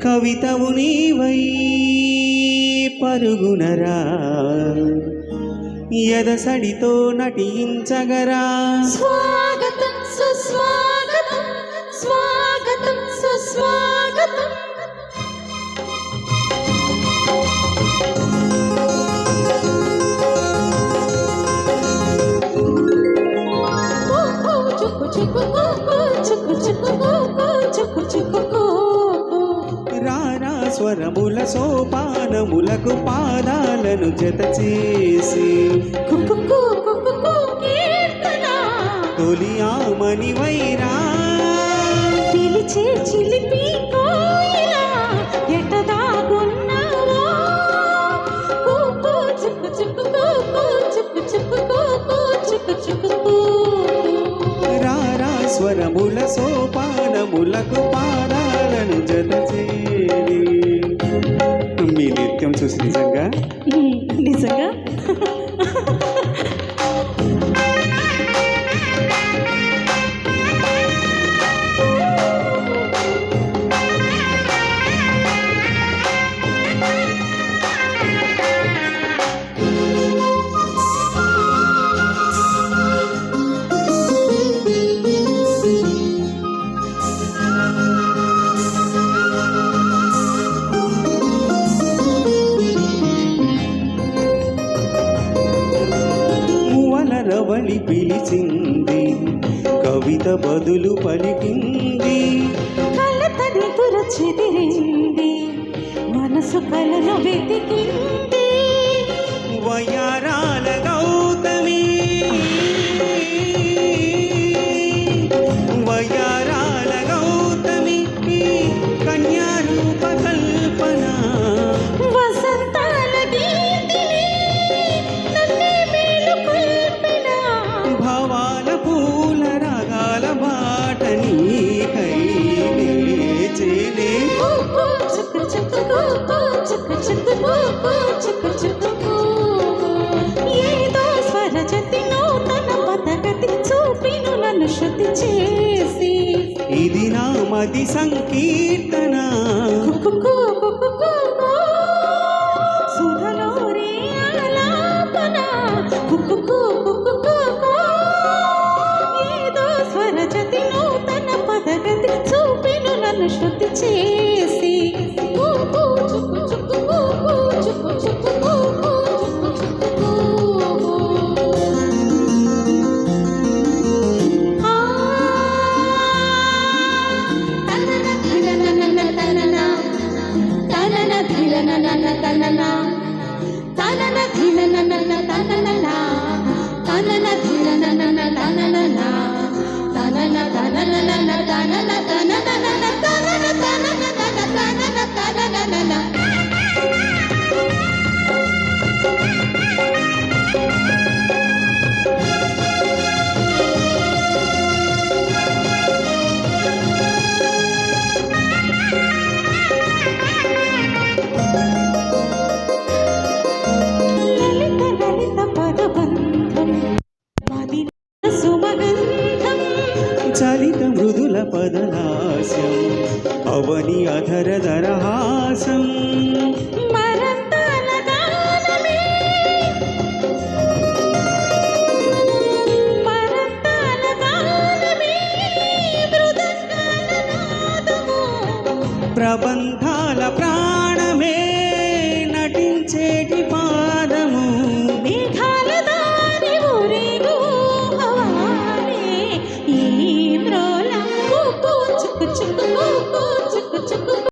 కవితవు నీవై పరుగునరా ఎదసడితో నటించగరా. స్వాగతం సుస్వాగతం స్వాగతం సుస్వాగతం. రారా స్వరముల సోపానములకు పాదాలను జత చేసి తొలి ఆమని వైరా పిలిచే చిలిపి కోయిలా ఎటదాగున్నావో చుక్కు చుక్కు చుక్కు చుక్కు చుక్కు. రారా స్వరముల సోపానములకు పాదాలను జత చేరి. మీ నృత్యం చూసి నిజంగా నిజంగా రవళి పిలిచింది, కవిత బదులు పలికింది. కలతని తురచెదిరింది, మనసు కలను వెతికింది. వయారాల గౌతమి వయారాల గౌతమి కన్యారూప కల్పన. వసంతాల గీతిని నన్నే మేలుకొల్పిన. భావాల పూల రాగాల బాట నీకై లేచేనే. చుక్కు చుక్కు చుక్కు చుక్కు చుక్కు. ఏదో స్వరజతి నూతన పదగతి చూపిను నన్ను శృతి చేసి. ఇది నా మది సంకీర్తన. సుధలోరే ఆలాపన. ఏదో స్వరజతి నూతన పదగతి చూపిను నన్ను శృతి చేసి. చలిత మృదుల పదలాస్యం అవని అధర దరహాసం. ప్రబంధాల ప్రాణమే